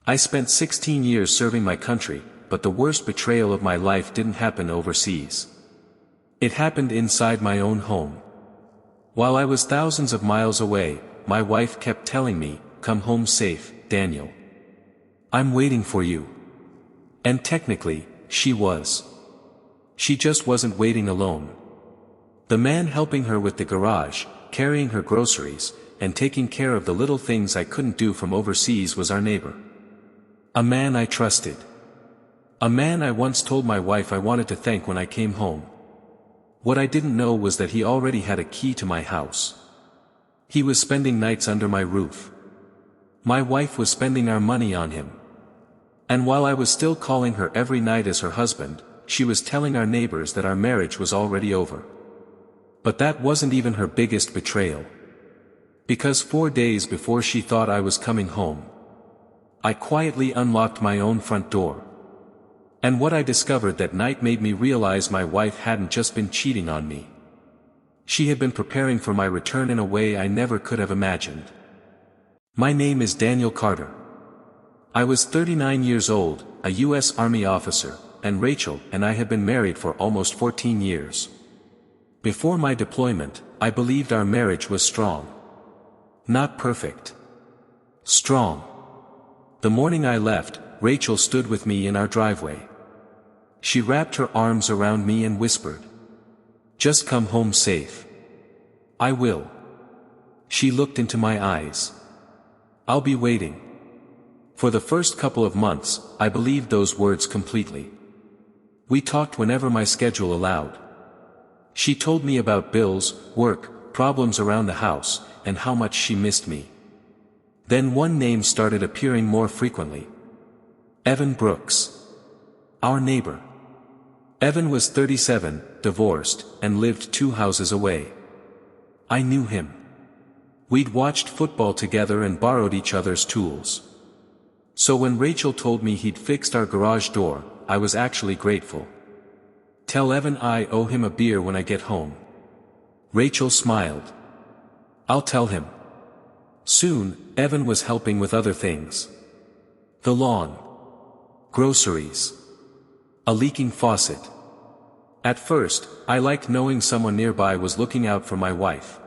I spent 16 years serving my country, but the worst betrayal of my life didn't happen overseas. It happened inside my own home. While I was thousands of miles away, my wife kept telling me, "Come home safe, Daniel. I'm waiting for you." And technically, she was. She just wasn't waiting alone. The man helping her with the garage, carrying her groceries, and taking care of the little things I couldn't do from overseas was our neighbor. A man I trusted. A man I once told my wife I wanted to thank when I came home. What I didn't know was that he already had a key to my house. He was spending nights under my roof. My wife was spending our money on him. And while I was still calling her every night as her husband, she was telling our neighbors that our marriage was already over. But that wasn't even her biggest betrayal. Because 4 days before she thought I was coming home, I quietly unlocked my own front door. And what I discovered that night made me realize my wife hadn't just been cheating on me. She had been preparing for my return in a way I never could have imagined. My name is Daniel Carter. I was 39 years old, a U.S. Army officer, and Rachel and I had been married for almost 14 years. Before my deployment, I believed our marriage was strong. Not perfect. Strong. The morning I left, Rachel stood with me in our driveway. She wrapped her arms around me and whispered, "Just come home safe." "I will." She looked into my eyes. "I'll be waiting." For the first couple of months, I believed those words completely. We talked whenever my schedule allowed. She told me about bills, work, problems around the house, and how much she missed me. Then one name started appearing more frequently. Evan Brooks. Our neighbor. Evan was 37, divorced, and lived 2 houses away. I knew him. We'd watched football together and borrowed each other's tools. So when Rachel told me he'd fixed our garage door, I was actually grateful. "Tell Evan I owe him a beer when I get home." Rachel smiled. "I'll tell him." Soon, Evan was helping with other things. The lawn. Groceries. A leaking faucet. At first, I liked knowing someone nearby was looking out for my wife.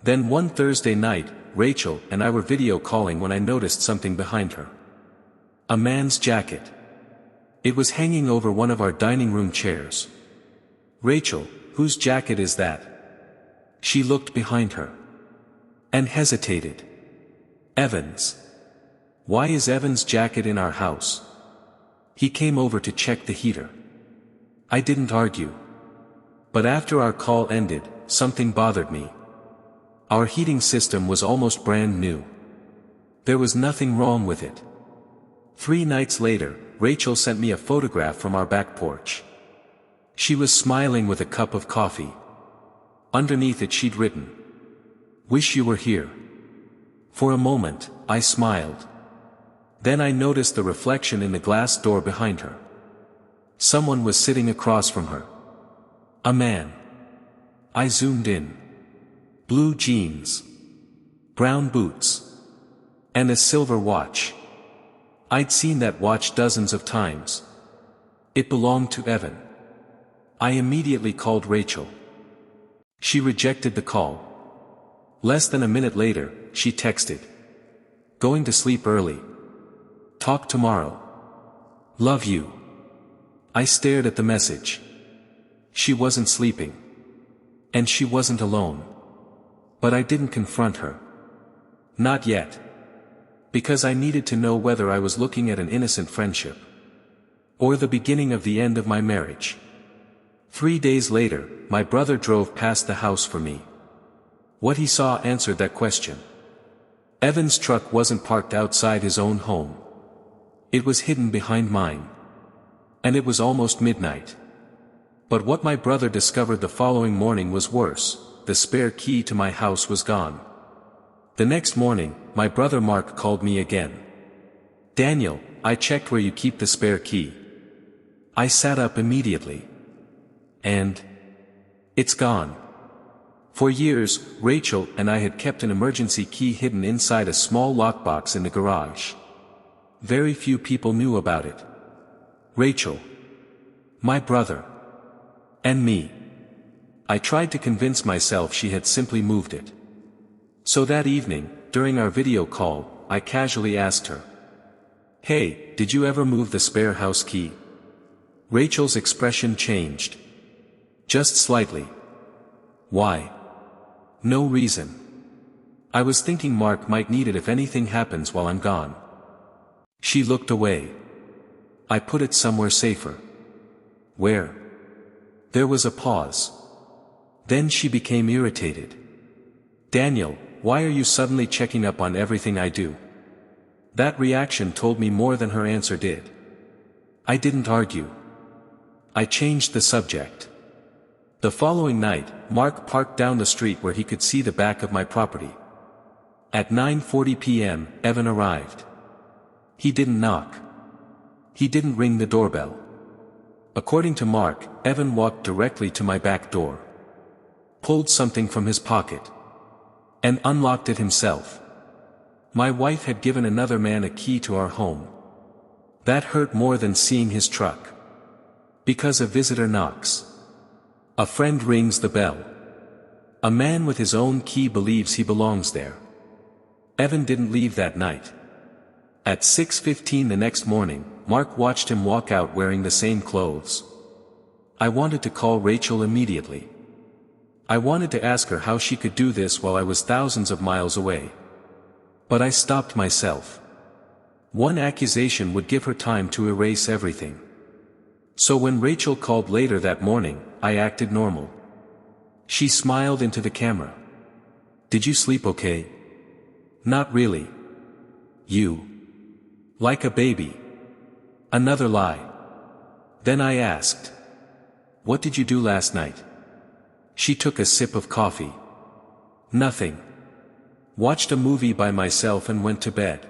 Then one Thursday night, Rachel and I were video calling when I noticed something behind her. A man's jacket. It was hanging over one of our dining room chairs. "Rachel, whose jacket is that?" She looked behind her. And hesitated. "Evan's." "Why is Evan's jacket in our house?" "He came over to check the heater." I didn't argue. But after our call ended, something bothered me. Our heating system was almost brand new. There was nothing wrong with it. 3 nights later, Rachel sent me a photograph from our back porch. She was smiling with a cup of coffee. Underneath it she'd written, "Wish you were here." For a moment, I smiled. Then I noticed the reflection in the glass door behind her. Someone was sitting across from her. A man. I zoomed in. Blue jeans. Brown boots. And a silver watch. I'd seen that watch dozens of times. It belonged to Evan. I immediately called Rachel. She rejected the call. Less than a minute later, she texted. "Going to sleep early. Talk tomorrow. Love you." I stared at the message. She wasn't sleeping. And she wasn't alone. But I didn't confront her. Not yet. Because I needed to know whether I was looking at an innocent friendship. Or the beginning of the end of my marriage. 3 days later, my brother drove past the house for me. What he saw answered that question. Evan's truck wasn't parked outside his own home. It was hidden behind mine. And it was almost midnight. But what my brother discovered the following morning was worse. The spare key to my house was gone. The next morning, my brother Mark called me again. "Daniel, I checked where you keep the spare key." I sat up immediately. And it's gone. For years, Rachel and I had kept an emergency key hidden inside a small lockbox in the garage. Very few people knew about it. Rachel, my brother, and me. I tried to convince myself she had simply moved it. So that evening, during our video call, I casually asked her, "Hey, did you ever move the spare house key?" Rachel's expression changed. Just slightly. Why? No reason. I was thinking Mark might need it if anything happens while I'm gone. She looked away. I put it somewhere safer. Where? There was a pause. Then she became irritated. "Daniel, why are you suddenly checking up on everything I do?" That reaction told me more than her answer did. I didn't argue. I changed the subject. The following night, Mark parked down the street where he could see the back of my property. At 9:40 p.m., Evan arrived. He didn't knock. He didn't ring the doorbell. According to Mark, Evan walked directly to my back door, pulled something from his pocket, and unlocked it himself. My wife had given another man a key to our home. That hurt more than seeing his truck. Because a visitor knocks. A friend rings the bell. A man with his own key believes he belongs there. Evan didn't leave that night. At 6:15 the next morning, Mark watched him walk out wearing the same clothes. I wanted to call Rachel immediately. I wanted to ask her how she could do this while I was thousands of miles away. But I stopped myself. One accusation would give her time to erase everything. So when Rachel called later that morning, I acted normal. She smiled into the camera. "Did you sleep okay?" "Not really." "You? Like a baby." Another lie. Then I asked, "What did you do last night?" She took a sip of coffee. "Nothing. Watched a movie by myself and went to bed."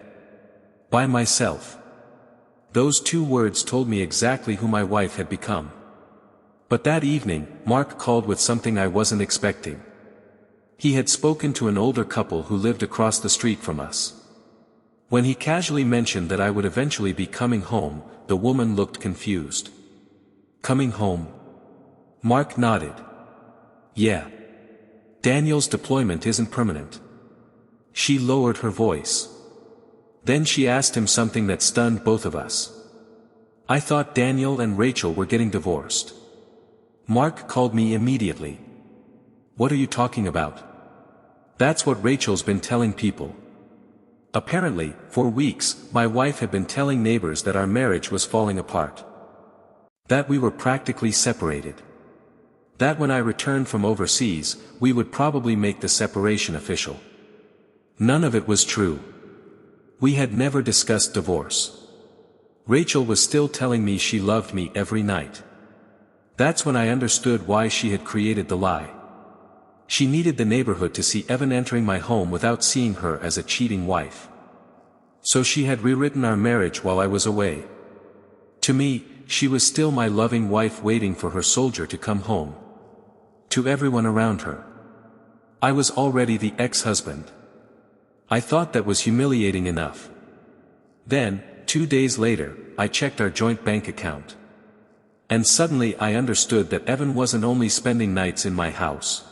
By myself. Those two words told me exactly who my wife had become. But that evening, Mark called with something I wasn't expecting. He had spoken to an older couple who lived across the street from us. When he casually mentioned that I would eventually be coming home, the woman looked confused. "Coming home?" Mark nodded. "Yeah. Daniel's deployment isn't permanent." She lowered her voice. Then she asked him something that stunned both of us. "I thought Daniel and Rachel were getting divorced." Mark called me immediately. "What are you talking about?" "That's what Rachel's been telling people." Apparently, for weeks, my wife had been telling neighbors that our marriage was falling apart. That we were practically separated. That when I returned from overseas, we would probably make the separation official. None of it was true. We had never discussed divorce. Rachel was still telling me she loved me every night. That's when I understood why she had created the lie. She needed the neighborhood to see Evan entering my home without seeing her as a cheating wife. So she had rewritten our marriage while I was away. To me, she was still my loving wife waiting for her soldier to come home. To everyone around her, I was already the ex-husband. I thought that was humiliating enough. Then, 2 days later, I checked our joint bank account. And suddenly I understood that Evan wasn't only spending nights in my house.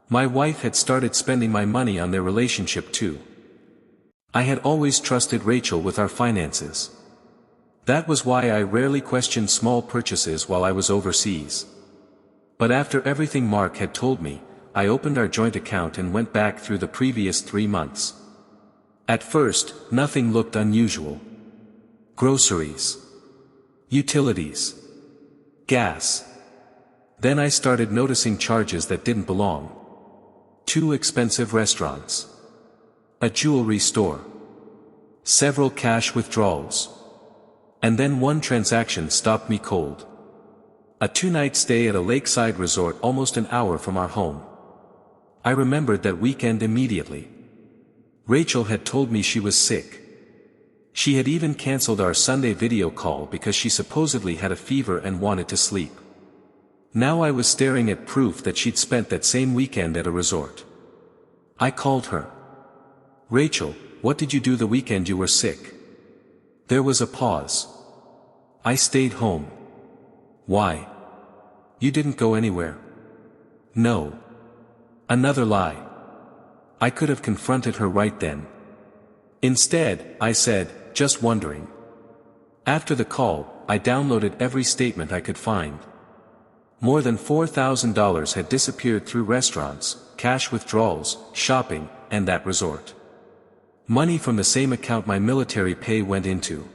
My wife had started spending my money on their relationship too. I had always trusted Rachel with our finances. That was why I rarely questioned small purchases while I was overseas. But after everything Mark had told me, I opened our joint account and went back through the previous 3 months. At first, nothing looked unusual. Groceries. Utilities. Gas. Then I started noticing charges that didn't belong. 2 expensive restaurants. A jewelry store. Several cash withdrawals. And then one transaction stopped me cold. A 2-night stay at a lakeside resort almost an hour from our home. I remembered that weekend immediately. Rachel had told me she was sick. She had even canceled our Sunday video call because she supposedly had a fever and wanted to sleep. Now I was staring at proof that she'd spent that same weekend at a resort. I called her. "Rachel, what did you do the weekend you were sick?" There was a pause. I stayed home. Why? You didn't go anywhere? No. Another lie. I could have confronted her right then. Instead, I said, just wondering. After the call, I downloaded every statement I could find. More than $4,000 had disappeared through restaurants, cash withdrawals, shopping, and that resort. Money from the same account my military pay went into.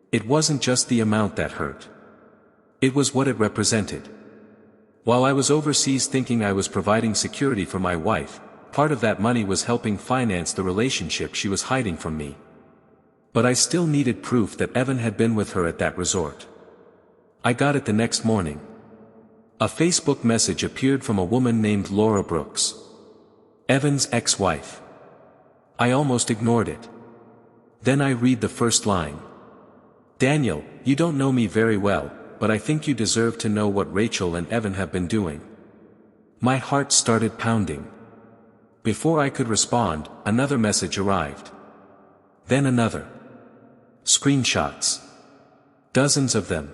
It wasn't just the amount that hurt. It was what it represented. While I was overseas thinking I was providing security for my wife, part of that money was helping finance the relationship she was hiding from me. But I still needed proof that Evan had been with her at that resort. I got it the next morning. A Facebook message appeared from a woman named Laura Brooks. Evan's ex-wife. I almost ignored it. Then I read the first line. Daniel, you don't know me very well, but I think you deserve to know what Rachel and Evan have been doing. My heart started pounding. Before I could respond, another message arrived. Then another. Screenshots. Dozens of them.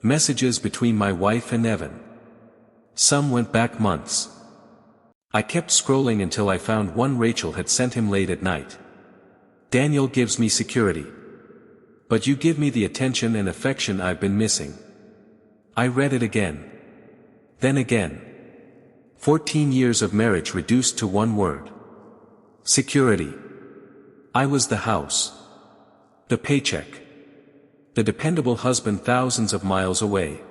Messages between my wife and Evan. Some went back months. I kept scrolling until I found one Rachel had sent him late at night. Daniel gives me security. But you give me the attention and affection I've been missing. I read it again. Then again. 14 years of marriage reduced to one word. Security. I was the house. The paycheck. The dependable husband thousands of miles away.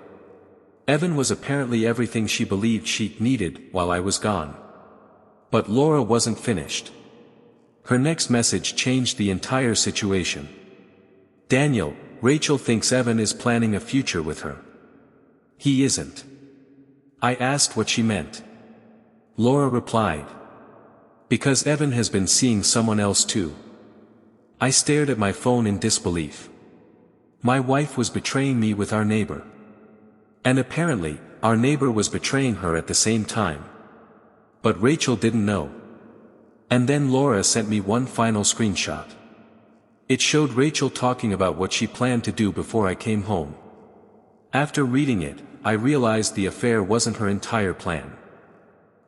Evan was apparently everything she believed she needed while I was gone. But Laura wasn't finished. Her next message changed the entire situation. Daniel, Rachel thinks Evan is planning a future with her. He isn't. I asked what she meant. Laura replied. Because Evan has been seeing someone else too. I stared at my phone in disbelief. My wife was betraying me with our neighbor. And apparently, our neighbor was betraying her at the same time. But Rachel didn't know. And then Laura sent me one final screenshot. It showed Rachel talking about what she planned to do before I came home. After reading it, I realized the affair wasn't her entire plan.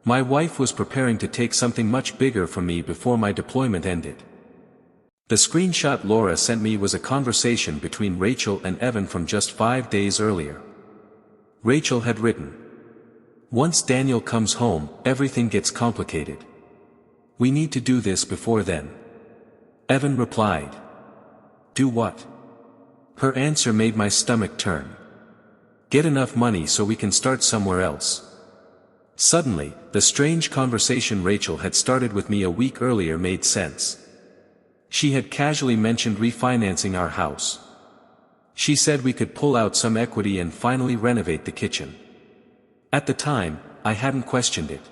My wife was preparing to take something much bigger from me before my deployment ended. The screenshot Laura sent me was a conversation between Rachel and Evan from just 5 days earlier. Rachel had written. Once Daniel comes home, everything gets complicated. We need to do this before then. Evan replied. Do what? Her answer made my stomach turn. Get enough money so we can start somewhere else. Suddenly, the strange conversation Rachel had started with me a week earlier made sense. She had casually mentioned refinancing our house. She said we could pull out some equity and finally renovate the kitchen. At the time, I hadn't questioned it.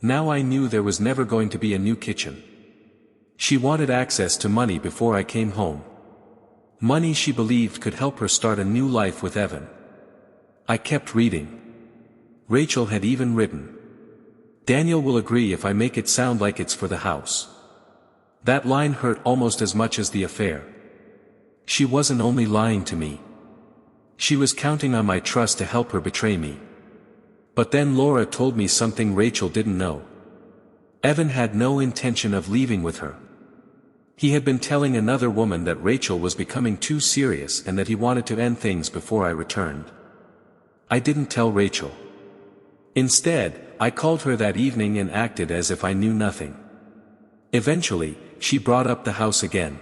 Now I knew there was never going to be a new kitchen. She wanted access to money before I came home. Money she believed could help her start a new life with Evan. I kept reading. Rachel had even written. Daniel will agree if I make it sound like it's for the house. That line hurt almost as much as the affair. She wasn't only lying to me. She was counting on my trust to help her betray me. But then Laura told me something Rachel didn't know. Evan had no intention of leaving with her. He had been telling another woman that Rachel was becoming too serious and that he wanted to end things before I returned. I didn't tell Rachel. Instead, I called her that evening and acted as if I knew nothing. Eventually, she brought up the house again.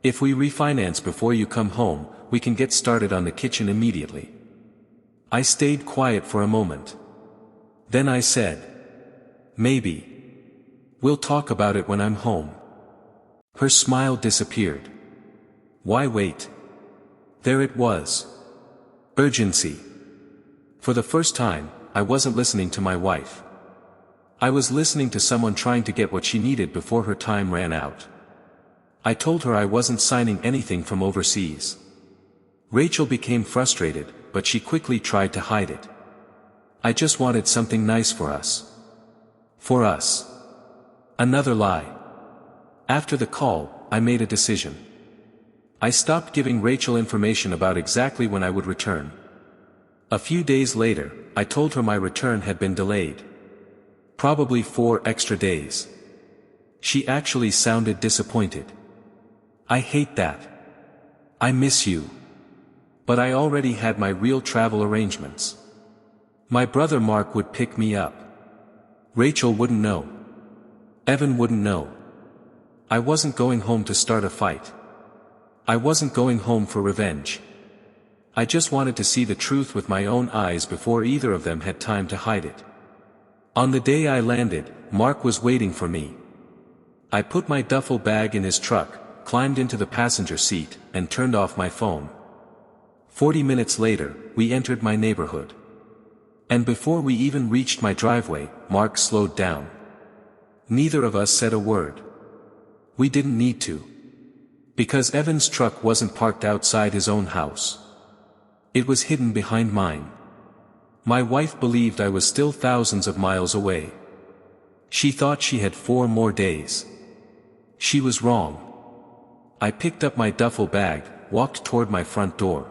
If we refinance before you come home, we can get started on the kitchen immediately. I stayed quiet for a moment. Then I said, maybe. We'll talk about it when I'm home. Her smile disappeared. Why wait? There it was. Urgency. For the first time, I wasn't listening to my wife. I was listening to someone trying to get what she needed before her time ran out. I told her I wasn't signing anything from overseas. Rachel became frustrated, but she quickly tried to hide it. I just wanted something nice for us. For us. Another lie. After the call, I made a decision. I stopped giving Rachel information about exactly when I would return. A few days later, I told her my return had been delayed. Probably 4 extra days. She actually sounded disappointed. I hate that. I miss you. But I already had my real travel arrangements. My brother Mark would pick me up. Rachel wouldn't know. Evan wouldn't know. I wasn't going home to start a fight. I wasn't going home for revenge. I just wanted to see the truth with my own eyes before either of them had time to hide it. On the day I landed, Mark was waiting for me. I put my duffel bag in his truck, climbed into the passenger seat, and turned off my phone. 40 minutes later, we entered my neighborhood. And before we even reached my driveway, Mark slowed down. Neither of us said a word. We didn't need to. Because Evan's truck wasn't parked outside his own house. It was hidden behind mine. My wife believed I was still thousands of miles away. She thought she had 4 more days. She was wrong. I picked up my duffel bag, walked toward my front door.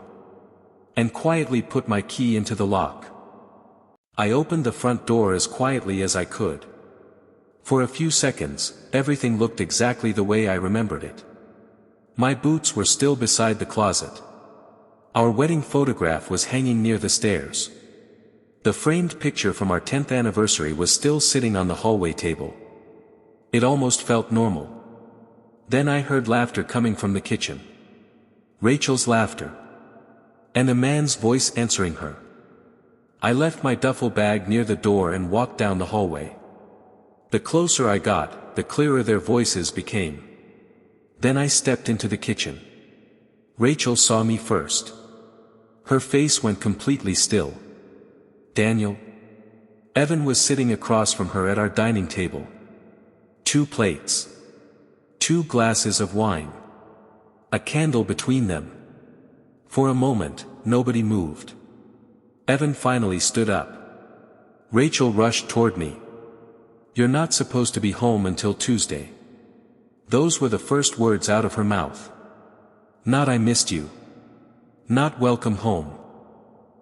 And quietly put my key into the lock. I opened the front door as quietly as I could. For a few seconds, everything looked exactly the way I remembered it. My boots were still beside the closet. Our wedding photograph was hanging near the stairs. The framed picture from our 10th anniversary was still sitting on the hallway table. It almost felt normal. Then I heard laughter coming from the kitchen. Rachel's laughter. And a man's voice answering her. I left my duffel bag near the door and walked down the hallway. The closer I got, the clearer their voices became. Then I stepped into the kitchen. Rachel saw me first. Her face went completely still. Daniel. Evan was sitting across from her at our dining table. 2 plates. 2 glasses of wine. A candle between them. For a moment, nobody moved. Evan finally stood up. Rachel rushed toward me. "You're not supposed to be home until Tuesday." Those were the first words out of her mouth. Not "I missed you." Not "welcome home."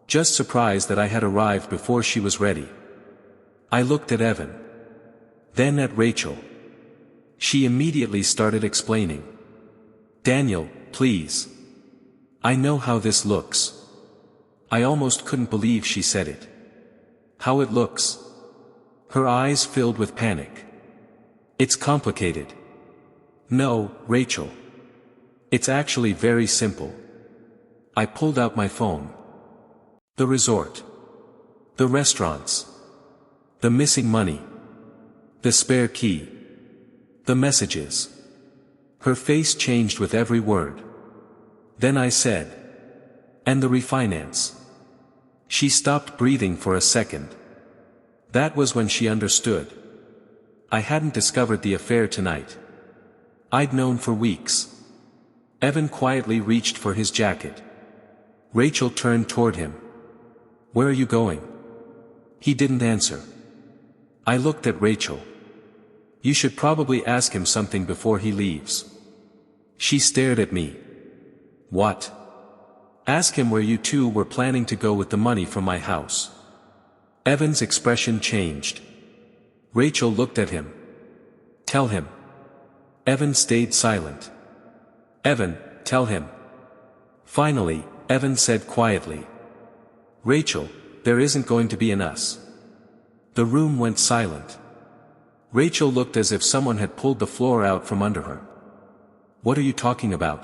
Just surprised that I had arrived before she was ready. I looked at Evan. Then at Rachel. She immediately started explaining. "Daniel, please. I know how this looks." I almost couldn't believe she said it. "How it looks?" Her eyes filled with panic. "It's complicated." "No, Rachel. It's actually very simple." I pulled out my phone. The resort. The restaurants. The missing money. The spare key. The messages. Her face changed with every word. Then I said. "And the refinance." She stopped breathing for a second. That was when she understood. I hadn't discovered the affair tonight. I'd known for weeks. Evan quietly reached for his jacket. Rachel turned toward him. "Where are you going?" He didn't answer. I looked at Rachel. "You should probably ask him something before he leaves." She stared at me. "What?" "Ask him where you two were planning to go with the money from my house." Evan's expression changed. Rachel looked at him. "Tell him." Evan stayed silent. "Evan, tell him." Finally, Evan said quietly. "Rachel, there isn't going to be an us." The room went silent. Rachel looked as if someone had pulled the floor out from under her. "What are you talking about?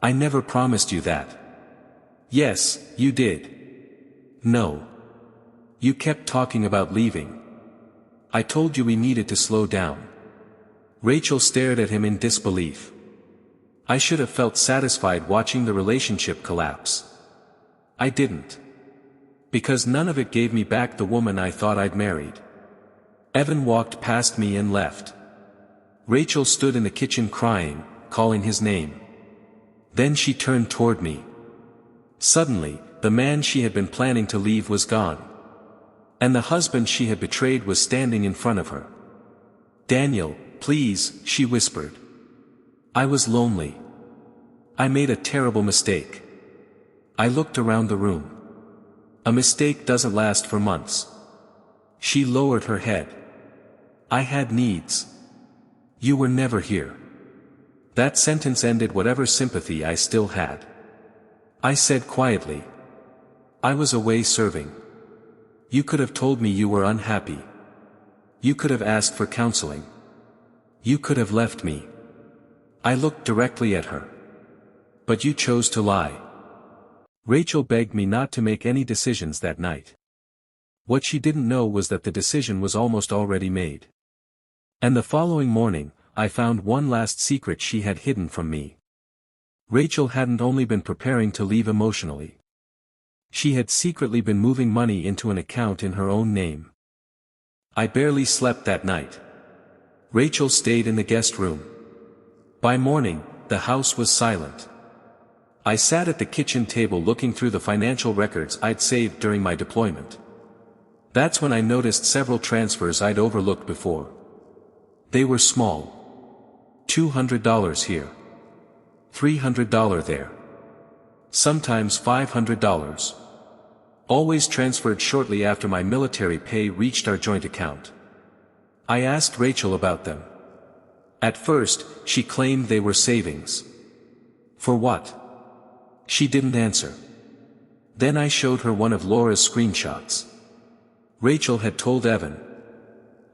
I never promised you that." "Yes, you did." "No. You kept talking about leaving. I told you we needed to slow down." Rachel stared at him in disbelief. I should have felt satisfied watching the relationship collapse. I didn't. Because none of it gave me back the woman I thought I'd married. Evan walked past me and left. Rachel stood in the kitchen crying, calling his name. Then she turned toward me. Suddenly, the man she had been planning to leave was gone. And the husband she had betrayed was standing in front of her. "Daniel, please," she whispered. I was lonely. I made a terrible mistake. I looked around the room. A mistake doesn't last for months. She lowered her head. I had needs. You were never here. That sentence ended whatever sympathy I still had. I said quietly. I was away serving. You could have told me you were unhappy. You could have asked for counseling. You could have left me. I looked directly at her. But you chose to lie. Rachel begged me not to make any decisions that night. What she didn't know was that the decision was almost already made. And the following morning, I found one last secret she had hidden from me. Rachel hadn't only been preparing to leave emotionally. She had secretly been moving money into an account in her own name. I barely slept that night. Rachel stayed in the guest room. By morning, the house was silent. I sat at the kitchen table looking through the financial records I'd saved during my deployment. That's when I noticed several transfers I'd overlooked before. They were small. $200 here. $300 there. Sometimes $500. Always transferred shortly after my military pay reached our joint account. I asked Rachel about them. At first, she claimed they were savings. For what? She didn't answer. Then I showed her one of Laura's screenshots. Rachel had told Evan.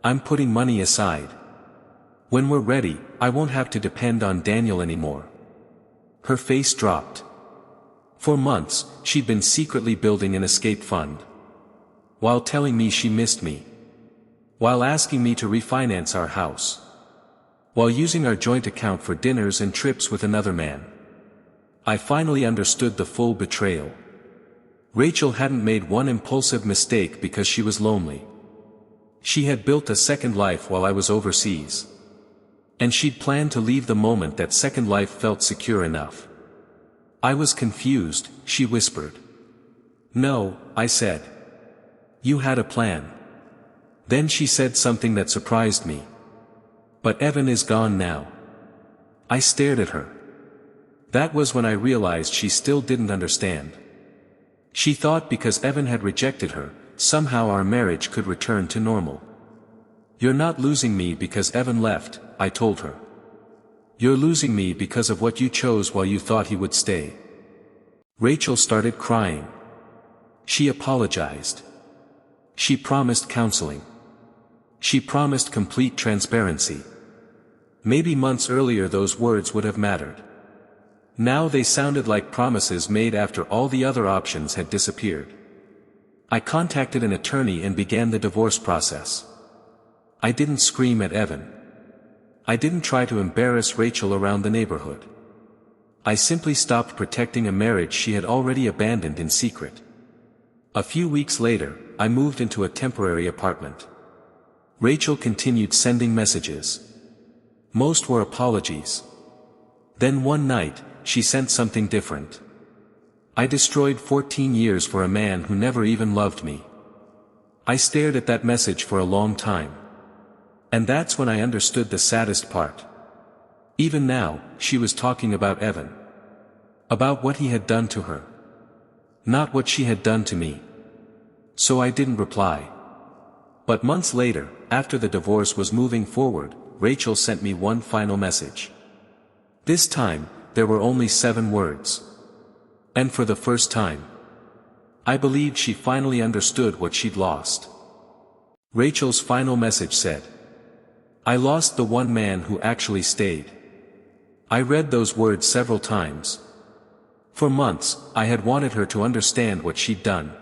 I'm putting money aside. When we're ready, I won't have to depend on Daniel anymore. Her face dropped. For months, she'd been secretly building an escape fund. While telling me she missed me. While asking me to refinance our house. While using our joint account for dinners and trips with another man. I finally understood the full betrayal. Rachel hadn't made one impulsive mistake because she was lonely. She had built a second life while I was overseas. And she'd planned to leave the moment that second life felt secure enough. I was confused, she whispered. No, I said. You had a plan. Then she said something that surprised me. But Evan is gone now. I stared at her. That was when I realized she still didn't understand. She thought because Evan had rejected her, somehow our marriage could return to normal. You're not losing me because Evan left, I told her. You're losing me because of what you chose while you thought he would stay. Rachel started crying. She apologized. She promised counseling. She promised complete transparency. Maybe months earlier those words would have mattered. Now they sounded like promises made after all the other options had disappeared. I contacted an attorney and began the divorce process. I didn't scream at Evan. I didn't try to embarrass Rachel around the neighborhood. I simply stopped protecting a marriage she had already abandoned in secret. A few weeks later, I moved into a temporary apartment. Rachel continued sending messages. Most were apologies. Then one night, she sent something different. I destroyed 14 years for a man who never even loved me. I stared at that message for a long time. And that's when I understood the saddest part. Even now, she was talking about Evan. About what he had done to her. Not what she had done to me. So I didn't reply. But months later, after the divorce was moving forward, Rachel sent me one final message. This time, there were only 7 words. And for the first time, I believed she finally understood what she'd lost. Rachel's final message said, I lost the one man who actually stayed. I read those words several times. For months, I had wanted her to understand what she'd done.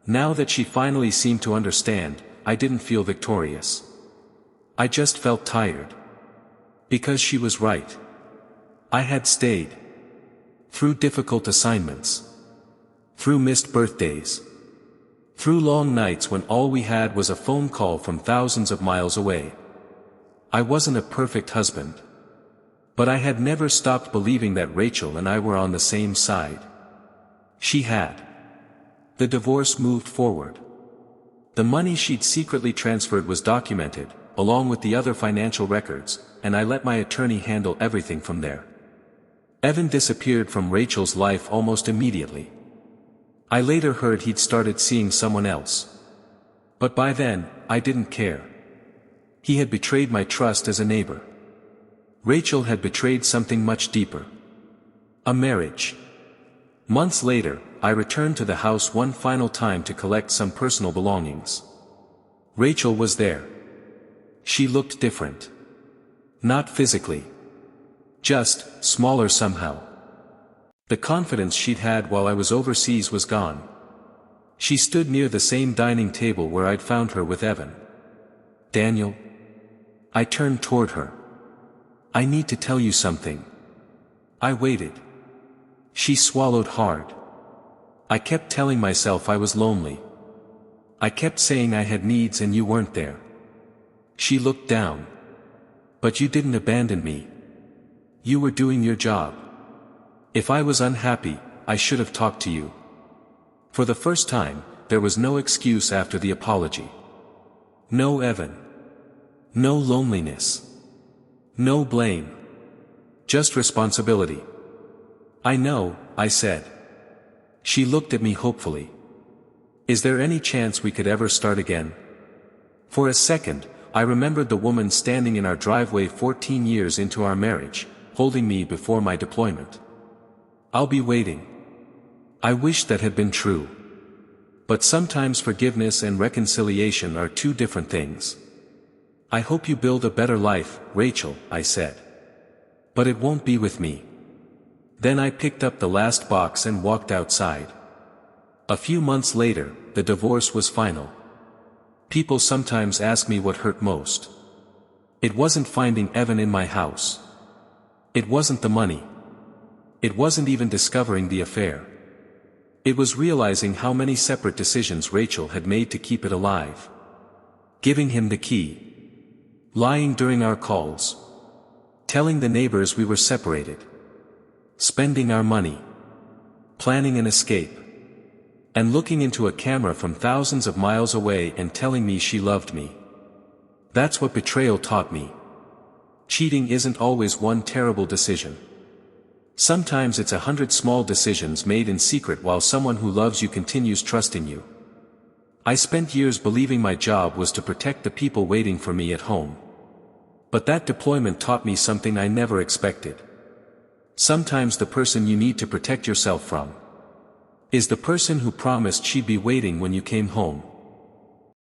Now that she finally seemed to understand, I didn't feel victorious. I just felt tired. Because she was right. I had stayed. Through difficult assignments. Through missed birthdays. Through long nights when all we had was a phone call from thousands of miles away. I wasn't a perfect husband. But I had never stopped believing that Rachel and I were on the same side. She had. The divorce moved forward. The money she'd secretly transferred was documented, along with the other financial records, and I let my attorney handle everything from there. Evan disappeared from Rachel's life almost immediately. I later heard he'd started seeing someone else. But by then, I didn't care. He had betrayed my trust as a neighbor. Rachel had betrayed something much deeper. A marriage. Months later, I returned to the house one final time to collect some personal belongings. Rachel was there. She looked different. Not physically. Just, smaller somehow. The confidence she'd had while I was overseas was gone. She stood near the same dining table where I'd found her with Evan. "Daniel?" I turned toward her. "I need to tell you something." I waited. She swallowed hard. I kept telling myself I was lonely. I kept saying I had needs and you weren't there. She looked down. "But you didn't abandon me. You were doing your job. If I was unhappy, I should have talked to you." For the first time, there was no excuse after the apology. No Evan. No loneliness. No blame. Just responsibility. "I know," I said. She looked at me hopefully. "Is there any chance we could ever start again?" For a second, I remembered the woman standing in our driveway 14 years into our marriage, holding me before my deployment. "I'll be waiting." I wish that had been true. But sometimes forgiveness and reconciliation are two different things. "I hope you build a better life, Rachel," I said. "But it won't be with me." Then I picked up the last box and walked outside. A few months later, the divorce was final. People sometimes ask me what hurt most. It wasn't finding Evan in my house. It wasn't the money. It wasn't even discovering the affair. It was realizing how many separate decisions Rachel had made to keep it alive. Giving him the key. Lying during our calls. Telling the neighbors we were separated. Spending our money. Planning an escape. And looking into a camera from thousands of miles away and telling me she loved me. That's what betrayal taught me. Cheating isn't always one terrible decision. Sometimes it's 100 small decisions made in secret while someone who loves you continues trusting you. I spent years believing my job was to protect the people waiting for me at home. But that deployment taught me something I never expected. Sometimes the person you need to protect yourself from is the person who promised she'd be waiting when you came home.